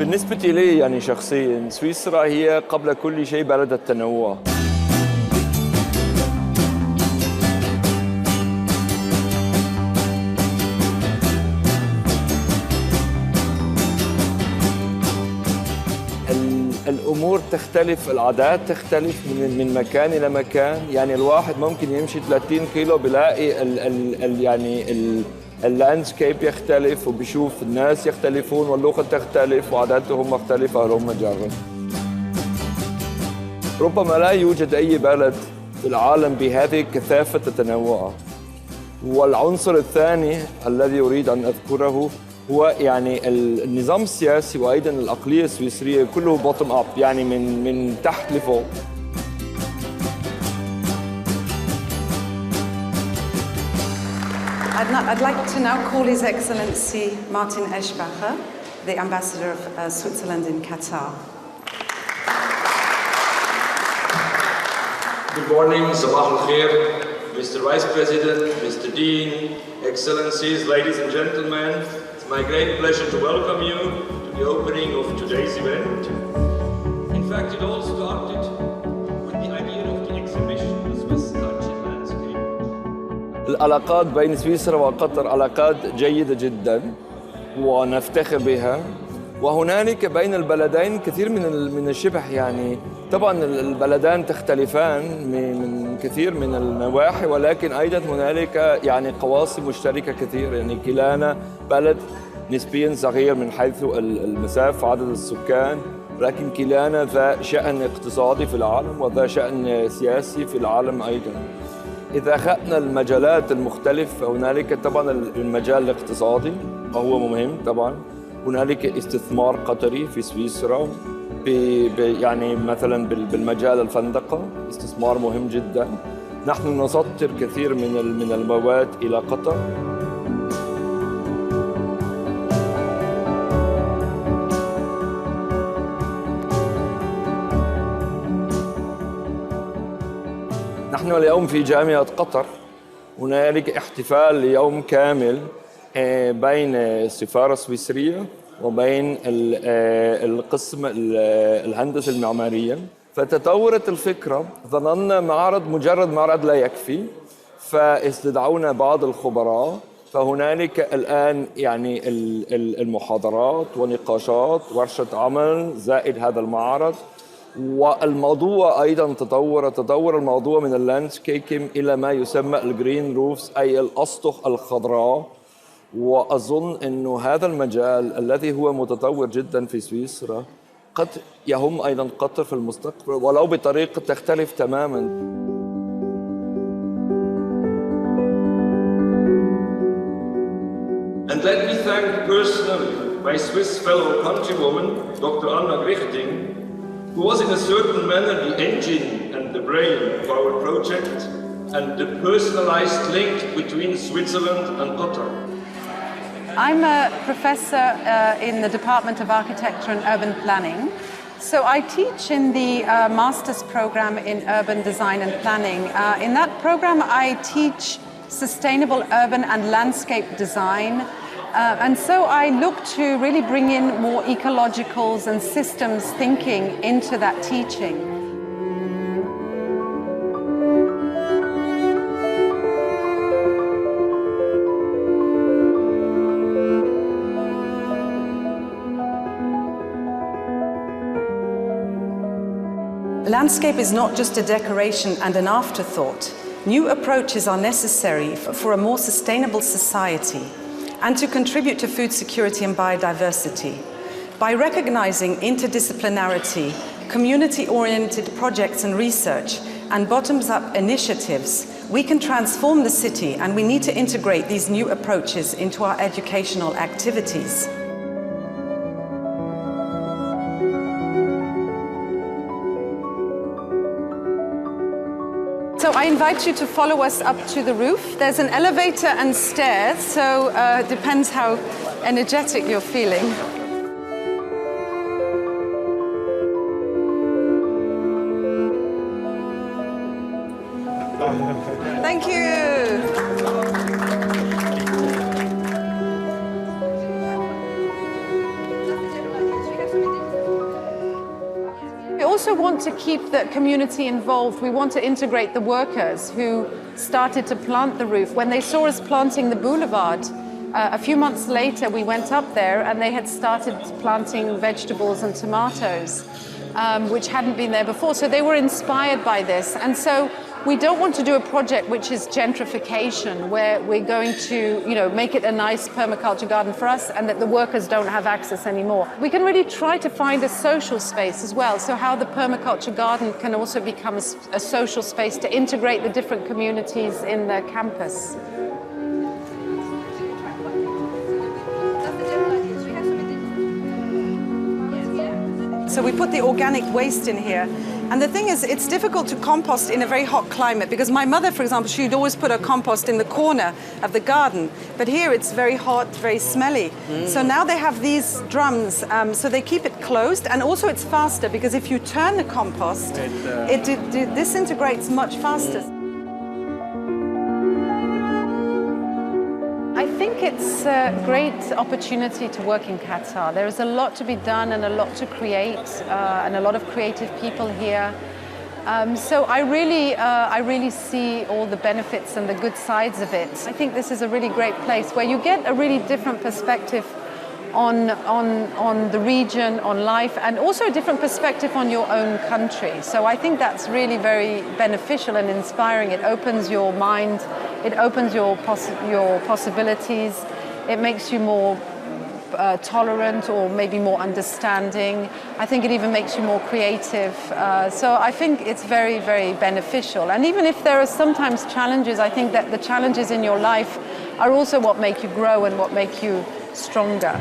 بالنسبة لي يعني شخصياً سويسرا هي قبل كل شيء بلد التنوع. الأمور تختلف، العادات تختلف من مكان إلى مكان. يعني الواحد ممكن يمشي 30 كيلو بيلاقي يعني اللاندسكيب يختلف وبيشوف الناس يختلفون واللغة تختلف وعاداتهم مختلفة هلم جرا. ربما لا يوجد أي بلد في العالم بهذه كثافة التنوع. والعنصر الثاني الذي أريد أن أذكره هو يعني النظام السياسي وأيضاً العقلية السويسرية كله بوتم أب، يعني من تحت لفوق. I'd like to now call His Excellency Mártin Ayşbákhir, the Ambassador of Switzerland in Qatar. Good morning, Sabah al-Khair, Mr. Vice President, Mr. Dean, Excellencies, ladies and gentlemen. It's my great pleasure to welcome you to the opening of today's event. In fact, it all started with the idea of the exhibition, the Swiss Touch in Landscape. العلاقات بين سويسرا وقطر علاقات جيدة جدا ونفتخر بها، وهنالك بين البلدين كثير من الشبه. يعني طبعا البلدان تختلفان من كثير من النواحي، ولكن ايضا هنالك يعني قواسم مشتركه كثير. يعني كلانا بلد نسبيا صغير من حيث المسافه وعدد السكان، لكن كلانا ذا شأن اقتصادي في العالم وذا شأن سياسي في العالم ايضا. اذا اخذنا المجالات المختلفه هنالك طبعا المجال الاقتصادي وهو مهم طبعا. هنالك استثمار قطري في سويسرا يعني مثلا بالمجال الفندقة استثمار مهم جدا. نحن نصدر كثير من المواد إلى قطر. نحن اليوم في جامعة قطر، هنالك احتفال ليوم كامل بين السفارة السويسرية وبين القسم الهندسة المعمارية. فتطورت الفكرة، ظننا مجرد معرض لا يكفي، فاستدعونا بعض الخبراء. فهنالك الآن يعني المحاضرات ونقاشات ورشة عمل زائد هذا المعرض. والموضوع أيضاً تطور الموضوع من اللاندسكيبنج إلى ما يسمى الجرين روفز، أي الأسطح الخضراء. وأظن أنه هذا المجال الذي هو متطور جداً في سويسرا قد يهم أيضاً قطر في المستقبل ولو بطريقة تختلف تماماً. And let me thank personally my Swiss fellow countrywoman, Dr. Grishting, who was in a certain manner the engine and the brain of our project and the personalized link between Switzerland and Qatar. I'm a professor in the Department of Architecture and Urban Planning. So I teach in the master's program in urban design and planning. In that program, I teach sustainable urban and landscape design. And so I look to really bring in more ecologicals and systems thinking into that teaching. Landscape is not just a decoration and an afterthought. New approaches are necessary for a more sustainable society and to contribute to food security and biodiversity. By recognizing interdisciplinarity, community-oriented projects and research, and bottoms-up initiatives, we can transform the city, and we need to integrate these new approaches into our educational activities. So I invite you to follow us up to the roof. There's an elevator and stairs, so it depends how energetic you're feeling. Thank you. also want to keep the community involved. We want to integrate the workers who started to plant the roof. When they saw us planting the boulevard, a few months later we went up there and they had started planting vegetables and tomatoes, which hadn't been there before. So they were inspired by this. And so we don't want to do a project which is gentrification, where we're going to, make it a nice permaculture garden for us and that the workers don't have access anymore. We can really try to find a social space as well. So how the permaculture garden can also become a social space to integrate the different communities in the campus. So we put the organic waste in here. And the thing is, it's difficult to compost in a very hot climate because my mother, for example, she'd always put her compost in the corner of the garden. But here it's very hot, very smelly. So now they have these drums, so they keep it closed. And also it's faster because if you turn the compost, it disintegrates much faster. I think it's a great opportunity to work in Qatar. There is a lot to be done and a lot to create, and a lot of creative people here. So I really see all the benefits and the good sides of it. I think this is a really great place where you get a really different perspective on the region, on life, and also a different perspective on your own country. So I think that's really very beneficial and inspiring. It opens your mind, it opens your possibilities, it makes you more tolerant or maybe more understanding. I think it even makes you more creative. So I think it's very, very beneficial. And even if there are sometimes challenges, I think that the challenges in your life are also what make you grow and what make you stronger.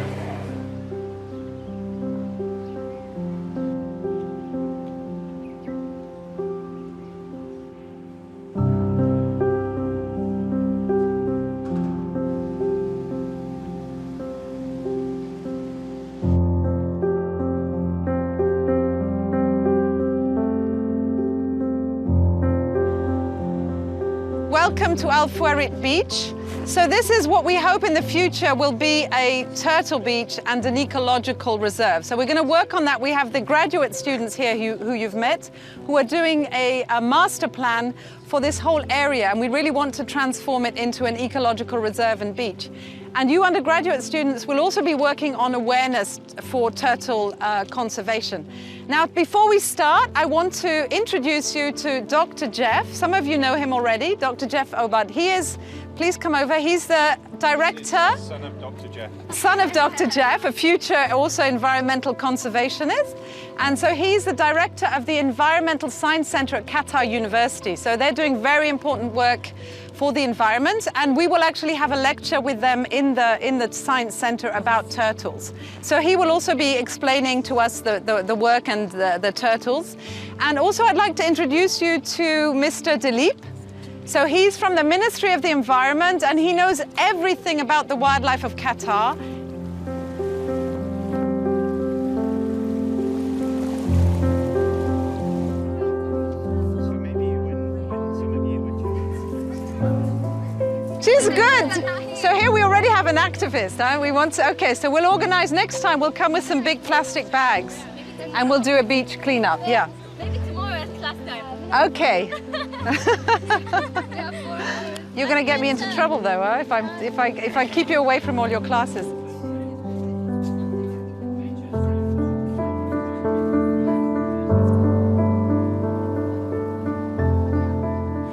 Welcome to Al Fouarit Beach. So this is what we hope in the future will be a turtle beach and an ecological reserve. So we're going to work on that. We have the graduate students here who you've met, who are doing a master plan for this whole area, and we really want to transform it into an ecological reserve and beach. And you undergraduate students will also be working on awareness for turtle conservation. Now, before we start, I want to introduce you to Dr. Jeff. Some of you know him already, Dr. Jeff Obad. He is, please come over, he's the director. Son of Dr. Jeff. Son of Dr. Jeff, a future also environmental conservationist. And so he's the director of the Environmental Science Center at Qatar University. So they're doing very important work for the environment, and we will actually have a lecture with them in the Science Center about turtles. So he will also be explaining to us the work and the turtles. And also I'd like to introduce you to Mr. Dilip. So he's from the Ministry of the Environment and he knows everything about the wildlife of Qatar. She's good. So here we already have an activist. Huh? We want to, okay, so we'll organize next time. We'll come with some big plastic bags and we'll do a beach cleanup. Yeah. Maybe tomorrow as last time. Okay. You're going to get me into trouble though, huh? if I keep you away from all your classes.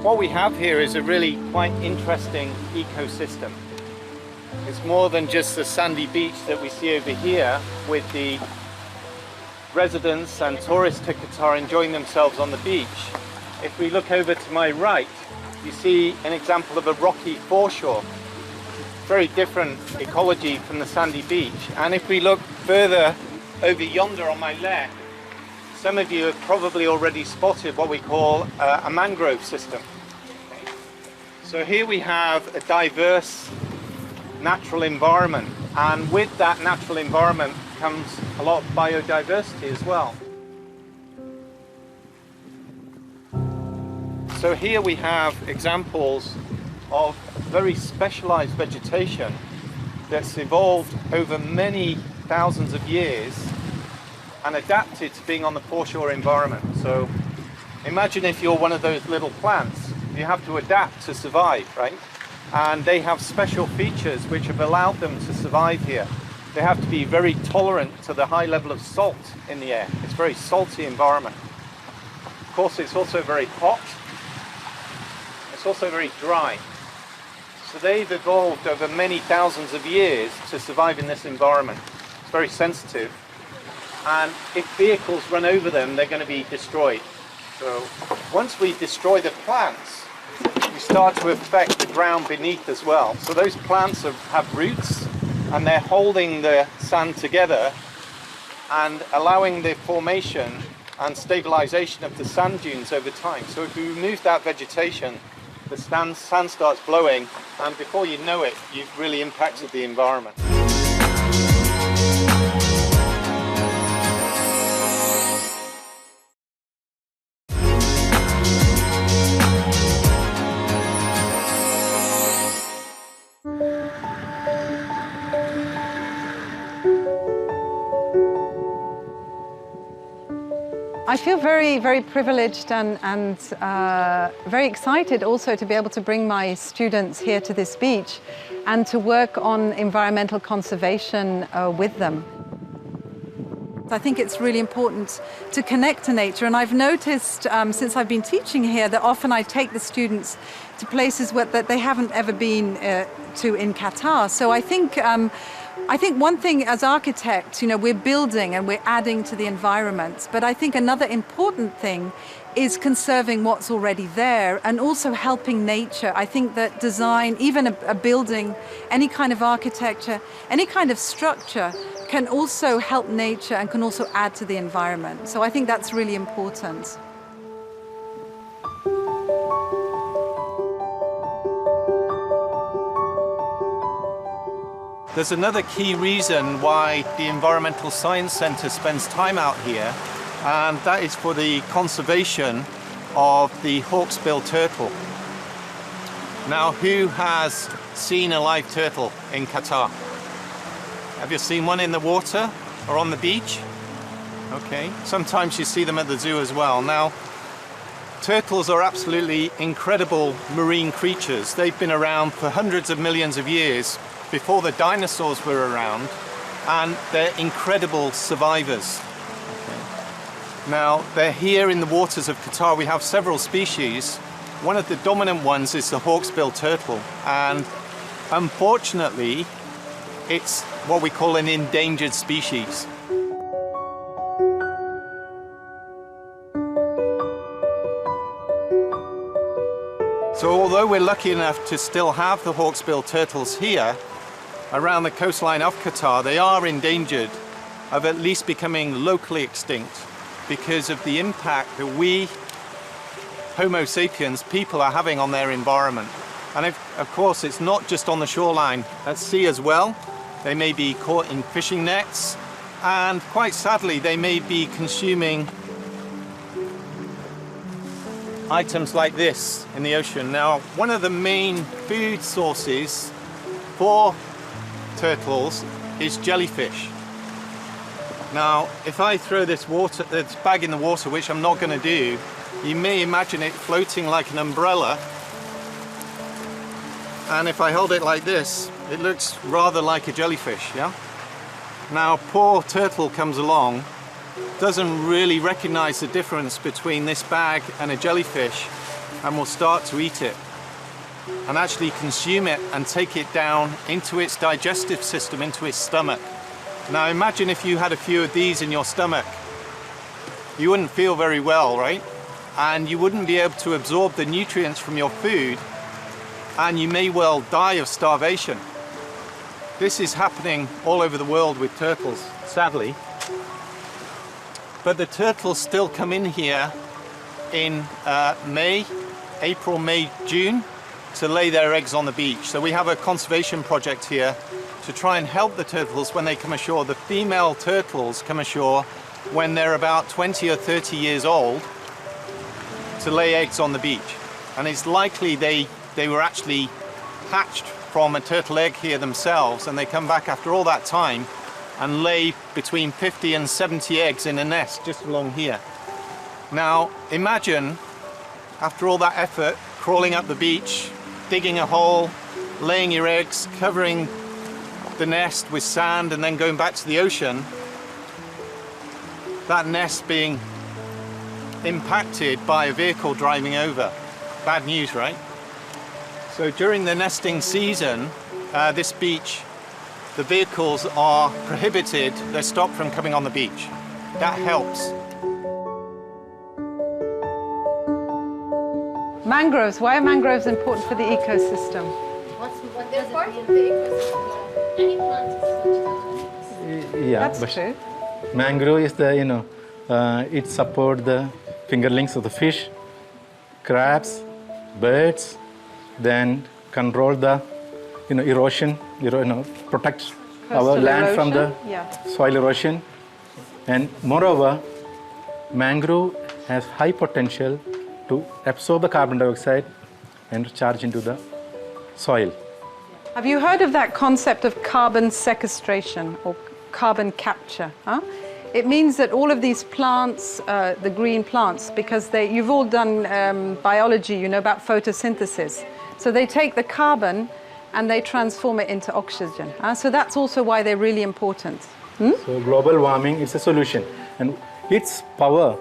What we have here is a really quite interesting ecosystem. It's more than just the sandy beach that we see over here with the residents and tourists to Qatar enjoying themselves on the beach. If we look over to my right, you see an example of a rocky foreshore. Very different ecology from the sandy beach. And if we look further over yonder on my left, some of you have probably already spotted what we call a mangrove system. So here we have a diverse natural environment, and with that natural environment comes a lot of biodiversity as well. So here we have examples of very specialized vegetation that's evolved over many thousands of years and adapted to being on the foreshore environment. So imagine if you're one of those little plants, you have to adapt to survive, right? And they have special features which have allowed them to survive here. They have to be very tolerant to the high level of salt in the air. It's a very salty environment. Of course, it's also very hot. It's also very dry. So they've evolved over many thousands of years to survive in this environment. It's very sensitive. And if vehicles run over them, they're going to be destroyed. So once we destroy the plants, we start to affect the ground beneath as well. So those plants have roots, and they're holding the sand together and allowing the formation and stabilization of the sand dunes over time. So if we remove that vegetation, the sand starts blowing, and before you know it, you've really impacted the environment. I feel very, very privileged and very excited also to be able to bring my students here to this beach and to work on environmental conservation with them. I think it's really important to connect to nature, and I've noticed since I've been teaching here that often I take the students to places that they haven't ever been to in Qatar. So I think one thing as architects, we're building and we're adding to the environment, but I think another important thing is conserving what's already there and also helping nature. I think that design, even a building, any kind of architecture, any kind of structure can also help nature and can also add to the environment. So I think that's really important. There's another key reason why the Environmental Science Centre spends time out here, and that is for the conservation of the hawksbill turtle. Now, who has seen a live turtle in Qatar? Have you seen one in the water or on the beach? Okay, sometimes you see them at the zoo as well. Now, turtles are absolutely incredible marine creatures. They've been around for hundreds of millions of years before the dinosaurs were around, and they're incredible survivors. Okay. Now, they're here in the waters of Qatar. We have several species. One of the dominant ones is the hawksbill turtle, and unfortunately, it's what we call an endangered species. So although we're lucky enough to still have the hawksbill turtles here, around the coastline of Qatar, they are endangered of at least becoming locally extinct because of the impact that we, Homo sapiens, people are having on their environment. And of course, it's not just on the shoreline, at sea as well. They may be caught in fishing nets, and quite sadly, they may be consuming items like this in the ocean. Now, one of the main food sources for turtles is jellyfish. Now, if I throw this bag in the water, which I'm not going to do, you may imagine it floating like an umbrella. And if I hold it like this, it looks rather like a jellyfish, yeah? Now, poor turtle comes along, doesn't really recognize the difference between this bag and a jellyfish, and will start to eat it and actually consume it and take it down into its digestive system, into its stomach. Now imagine if you had a few of these in your stomach. You wouldn't feel very well, right? And you wouldn't be able to absorb the nutrients from your food, and you may well die of starvation. This is happening all over the world with turtles, sadly. But the turtles still come in here in April, May, June to lay their eggs on the beach. So we have a conservation project here to try and help the turtles when they come ashore. The female turtles come ashore when they're about 20 or 30 years old to lay eggs on the beach. And it's likely they were actually hatched from a turtle egg here themselves, and they come back after all that time and lay between 50 and 70 eggs in a nest just along here. Now, imagine, after all that effort, crawling up the beach, digging a hole, laying your eggs, covering the nest with sand and then going back to the ocean, that nest being impacted by a vehicle driving over. Bad news, right? So during the nesting season, this beach, the vehicles are prohibited, they're stopped from coming on the beach. That helps. Mangroves. Why are mangroves important for the ecosystem? What does it mean, the ecosystem? Any plant is Yeah, That's true. mangrove is the, it support the fingerlings of the fish, crabs, birds, then control the, erosion, protect our Coastal land from the erosion, yeah. soil erosion. And moreover, mangrove has high potential to absorb the carbon dioxide and charge into the soil. Have you heard of that concept of carbon sequestration or carbon capture? Huh? It means that all of these plants, the green plants, because you've all done biology, you know about photosynthesis. So they take the carbon and they transform it into oxygen. So that's also why they're really important. So global warming is a solution. And its power,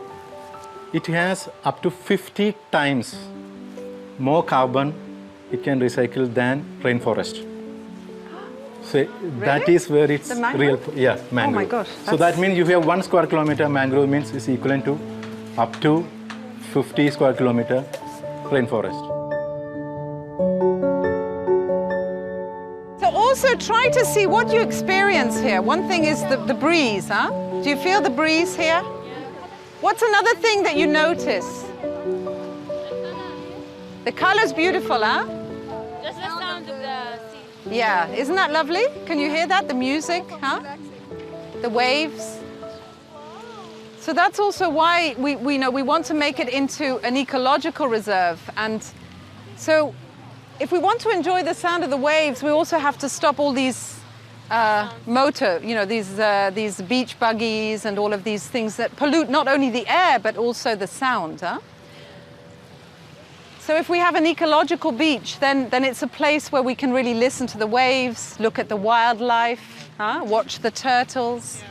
it has up to 50 times more carbon it can recycle than rainforest. So that is where it's The mangrove? real, mangrove. Oh my gosh, So that means you have 1 square kilometer mangrove means is equivalent to up to 50 square kilometer rainforest. So also try to see what you experience here. One thing is the breeze, huh? Do you feel the breeze here? What's another thing that you notice? The color's beautiful, huh? just the sound of the sea. Yeah, isn't that lovely? Can you hear that? The music, huh? The waves. So that's also why we want to make it into an ecological reserve. And so if we want to enjoy the sound of the waves, we also have to stop all these these beach buggies and all of these things that pollute not only the air, but also the sound, huh? So if we have an ecological beach, then it's a place where we can really listen to the waves, look at the wildlife, watch the turtles.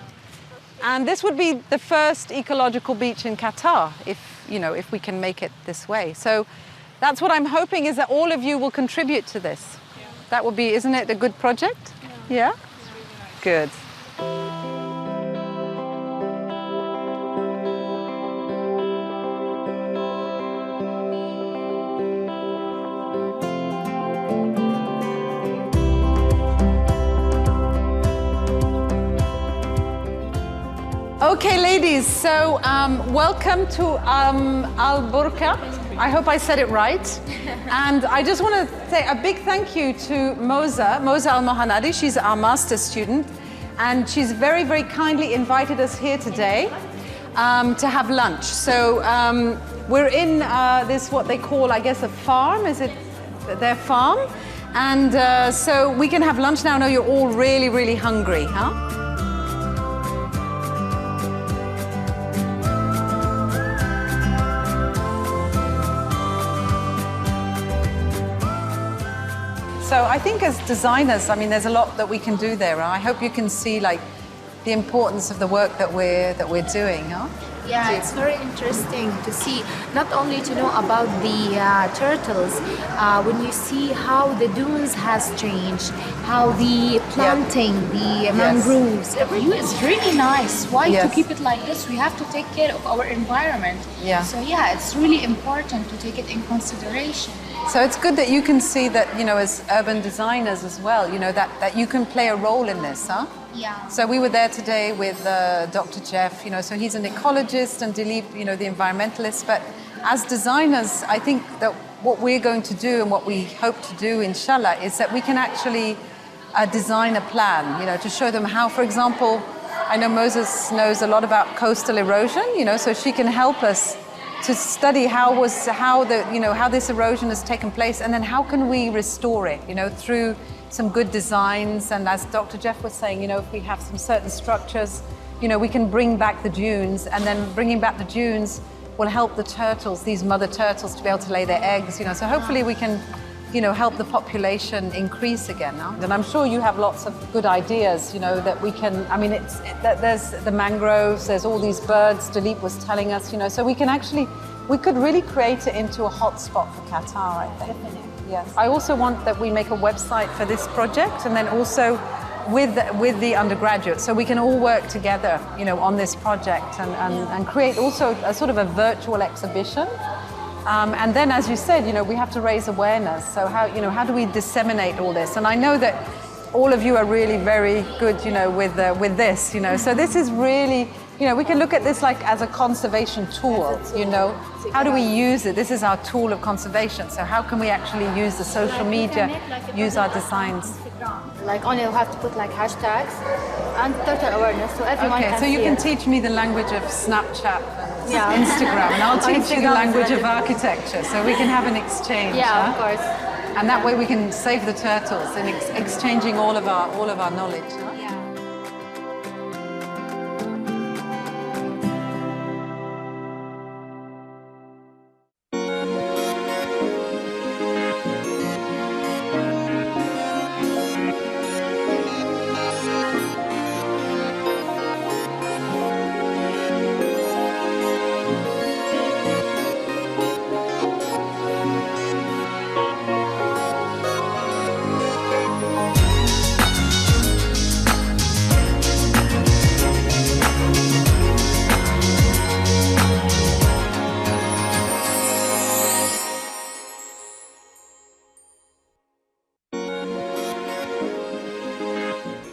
And this would be the first ecological beach in Qatar, if we can make it this way. So that's what I'm hoping, is that all of you will contribute to this. Yeah. That would be, isn't it a good project? Yeah? Good. Okay, ladies, so welcome to Al-Burqa. I hope I said it right. And I just want to say a big thank you to Moza Al-Mohanadi. She's our master's student, and she's very, very kindly invited us here today to have lunch. So we're in this, what they call, I guess, a farm. Is it their farm? And so we can have lunch now. I know you're all really, really hungry, huh? So I think as designers, I mean, there's a lot that we can do there. And I hope you can see like the importance of the work that we're doing, huh? Yeah, it's very interesting to see, not only to know about the turtles, when you see how the dunes has changed, how the planting, the mangroves, everything is really nice. Why to keep it like this? We have to take care of our environment. Yeah. So yeah, it's really important to take it in consideration. So it's good that you can see that, as urban designers as well, that you can play a role in this, huh? Yeah. So we were there today with Dr. Jeff, so he's an ecologist, and Dilip, the environmentalist. But as designers, I think that what we're going to do and what we hope to do, inshallah, is that we can actually design a plan, to show them how, for example, I know Moses knows a lot about coastal erosion, so she can help us to study how this erosion has taken place, and then how can we restore it, through some good designs. And as Dr. Jeff was saying, you know, if we have some certain structures, you know, we can bring back the dunes, and then bringing back the dunes will help the turtles, these mother turtles, to be able to lay their eggs, you know. So hopefully we can, you know, help the population increase again. No? And I'm sure you have lots of good ideas, you know, that we can, I mean, there's the mangroves, there's all these birds, Dilip was telling us, you know, so we can actually, we could really create it into a hotspot for Qatar, I think. Definitely. Yes. I also want that we make a website for this project, and then also with the undergraduates, so we can all work together, you know, on this project and create also a sort of a virtual exhibition. And then, as you said, you know, we have to raise awareness. So how do we disseminate all this? And I know that all of you are really very good, you know, with this, you know. So this is really, you know, we can look at this like as a conservation tool, you know. How do we use it? This is our tool of conservation. So how can we actually use the social media, use our designs? Like only you have to put like hashtags and turtle awareness so everyone can see. Okay, so you can it. teach me the language of Snapchat and Instagram, and I'll teach you the language of architecture, so we can have an exchange. Yeah, of course. And that way we can save the turtles in exchanging all of our knowledge. Huh?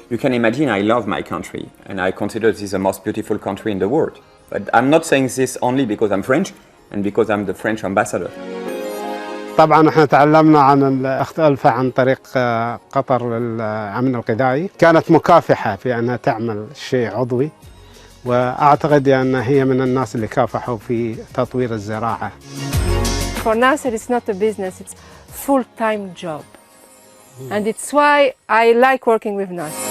You can imagine I love my country and I consider this the most beautiful country in the world. But I'm not saying this only because I'm French and because I'm the French ambassador. طبعا احنا تعلمنا عن الألفة عن طريق قطر الأمن الغذائي. كانت مكافحة في أنها تعمل شيء عضوي، وأعتقد أن هي من الناس اللي كافحوا في تطوير الزراعة. For Nasser it's not a business, it's full-time job. And it's why I like working with Nasser.